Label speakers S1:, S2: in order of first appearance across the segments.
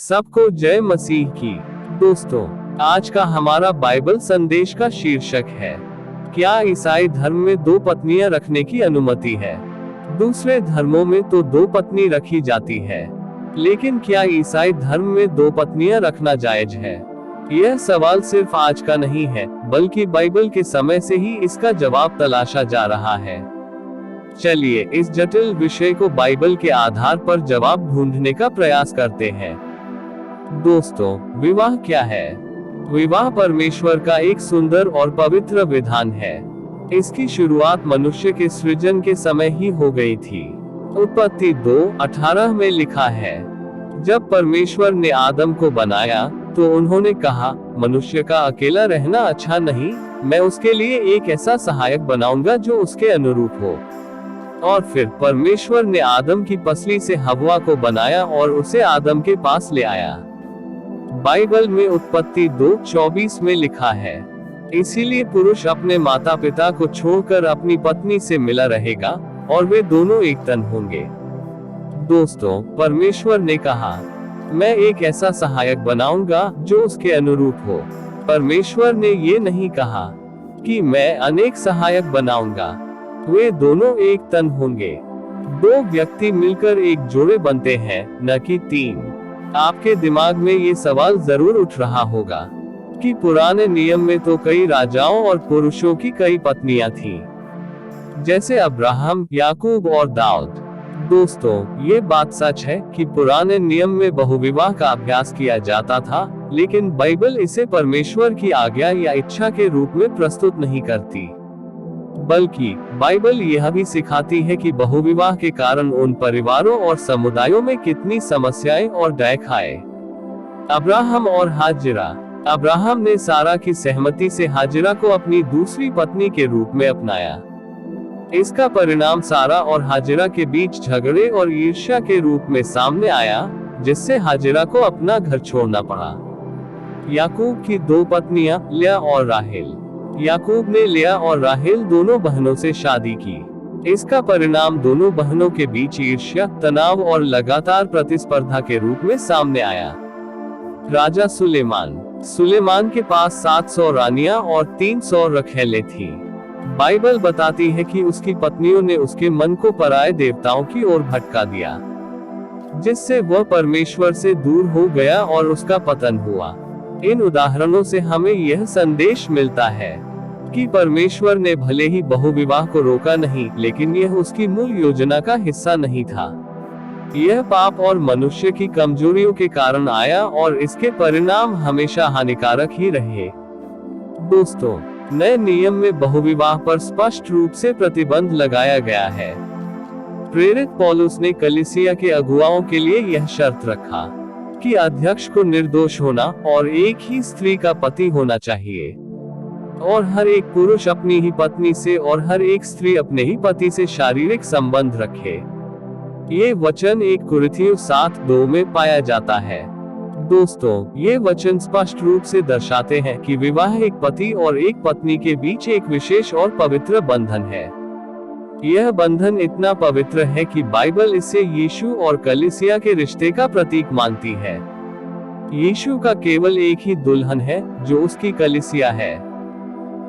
S1: सबको जय मसीह की। दोस्तों, आज का हमारा बाइबल संदेश का शीर्षक है, क्या ईसाई धर्म में दो पत्नियां रखने की अनुमति है? दूसरे धर्मों में तो दो पत्नी रखी जाती है, लेकिन क्या ईसाई धर्म में दो पत्नियां रखना जायज है? यह सवाल सिर्फ आज का नहीं है, बल्कि बाइबल के समय से ही इसका जवाब तलाशा जा रहा है। चलिए इस जटिल विषय को बाइबल के आधार पर जवाब ढूंढने का प्रयास करते हैं। दोस्तों, विवाह क्या है? विवाह परमेश्वर का एक सुंदर और पवित्र विधान है। इसकी शुरुआत मनुष्य के सृजन के समय ही हो गई थी। उत्पत्ति 2:18 में लिखा है, जब परमेश्वर ने आदम को बनाया तो उन्होंने कहा, मनुष्य का अकेला रहना अच्छा नहीं, मैं उसके लिए एक ऐसा सहायक बनाऊंगा जो उसके अनुरूप हो। और फिर परमेश्वर ने आदम की पसली से हव्वा को बनाया और उसे आदम के पास ले आया। बाइबल में उत्पत्ति 2:24 में लिखा है, इसीलिए पुरुष अपने माता पिता को छोड़कर अपनी पत्नी से मिला रहेगा और वे दोनों एक तन होंगे। दोस्तों, परमेश्वर ने कहा, मैं एक ऐसा सहायक बनाऊंगा जो उसके अनुरूप हो। परमेश्वर ने ये नहीं कहा कि मैं अनेक सहायक बनाऊंगा, वे दोनों एक तन होंगे। दो व्यक्ति मिलकर एक जोड़े बनते हैं, न कि तीन। आपके दिमाग में ये सवाल जरूर उठ रहा होगा कि पुराने नियम में तो कई राजाओं और पुरुषों की कई पत्नियां थीं, जैसे अब्राहम, याकूब और दाऊद। दोस्तों, ये बात सच है कि पुराने नियम में बहुविवाह का अभ्यास किया जाता था, लेकिन बाइबल इसे परमेश्वर की आज्ञा या इच्छा के रूप में प्रस्तुत नहीं करती। बल्कि बाइबल यह भी सिखाती है कि बहुविवाह के कारण उन परिवारों और समुदायों में कितनी समस्याएं और डैक आए। अब्राहम और हाजिरा। अब्राहम ने सारा की सहमति से हाजिरा को अपनी दूसरी पत्नी के रूप में अपनाया। इसका परिणाम सारा और हाजिरा के बीच झगड़े और ईर्ष्या के रूप में सामने आया, जिससे हाजिरा को अपना घर छोड़ना पड़ा। याकूब की दो पत्नियां, लिया और राहेल। याकूब ने लिया और राहेल दोनों बहनों से शादी की। इसका परिणाम दोनों बहनों के बीच ईर्ष्या, तनाव और लगातार प्रतिस्पर्धा के रूप में सामने आया। राजा सुलेमान। सुलेमान के पास 700 रानियां और 300 रखैलें थीं। बाइबल बताती है कि उसकी पत्नियों ने उसके मन को पराये देवताओं की ओर भटका दिया, जिससे वह परमेश्वर से दूर हो गया और उसका पतन हुआ। इन उदाहरणों से हमें यह संदेश मिलता है कि परमेश्वर ने भले ही बहुविवाह को रोका नहीं, लेकिन यह उसकी मूल योजना का हिस्सा नहीं था। यह पाप और मनुष्य की कमजोरियों के कारण आया और इसके परिणाम हमेशा हानिकारक ही रहे। दोस्तों, नए नियम में बहुविवाह पर स्पष्ट रूप से प्रतिबंध लगाया गया है। प्रेरित पौलुस ने कलीसिया के अगुवाओं के लिए यह शर्त रखा कि अध्यक्ष को निर्दोष होना और एक ही स्त्री का पति होना चाहिए, और हर एक पुरुष अपनी ही पत्नी से और हर एक स्त्री अपने ही पति से शारीरिक संबंध रखे। ये वचन 1 कुरिन्थियों 7:2 में पाया जाता है। दोस्तों, ये वचन स्पष्ट रूप से दर्शाते हैं कि विवाह एक पति और एक पत्नी के बीच एक विशेष और पवित्र बंधन है। यह बंधन इतना पवित्र है कि बाइबल इसे यीशु और कलीसिया के रिश्ते का प्रतीक मानती है। यीशु का केवल एक ही दुल्हन है, जो उसकी कलीसिया है।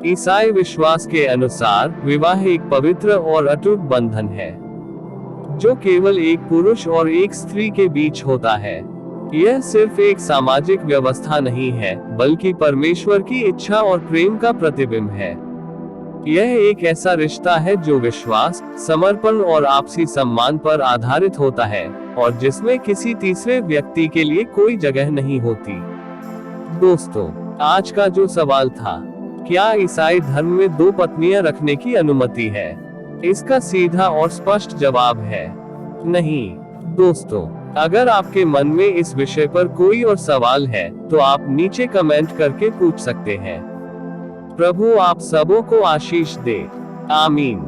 S1: ईसाई विश्वास के अनुसार विवाह एक पवित्र और अटूट बंधन है, जो केवल एक पुरुष और एक स्त्री के बीच होता है। यह सिर्फ एक सामाजिक व्यवस्था नहीं है, बल्कि परमेश्वर की इच्छा और प्रेम का प्रतिबिंब है। यह एक ऐसा रिश्ता है जो विश्वास, समर्पण और आपसी सम्मान पर आधारित होता है, और जिसमें किसी तीसरे व्यक्ति के लिए कोई जगह नहीं होती। दोस्तों, आज का जो सवाल था, क्या ईसाई धर्म में दो पत्नियां रखने की अनुमति है? इसका सीधा और स्पष्ट जवाब है, नहीं। दोस्तों, अगर आपके मन में इस विषय पर कोई और सवाल है, तो आप नीचे कमेंट करके पूछ सकते हैं। प्रभु आप सबों को आशीष दे। आमीन।